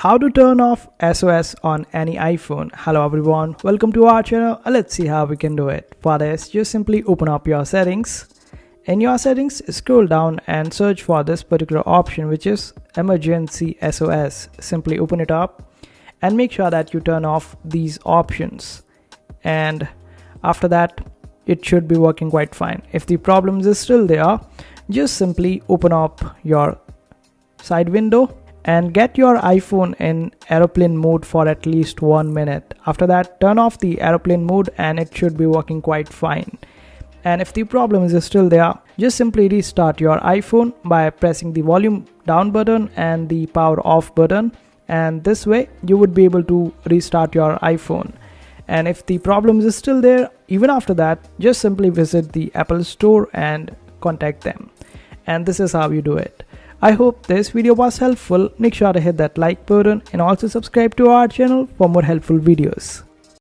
How to turn off SOS on any iPhone. Hello everyone, welcome to our channel. Let's see how we can do it. For this, just simply open up your settings. In your settings, scroll down and search for this particular option, which is emergency SOS. Simply open it up and make sure that you turn off these options, and after that it should be working quite fine. If the problems is still there, just simply open up your side window and get your iPhone in airplane mode for at least 1 minute. After that, turn off the airplane mode and it should be working quite fine. And if the problem is still there, just simply restart your iPhone by pressing the volume down button and the power off button, and this way you would be able to restart your iPhone. And if the problem is still there even after that, just simply visit the Apple Store and contact them. And this is how you do it. I hope this video was helpful. Make sure to hit that like button and also subscribe to our channel for more helpful videos.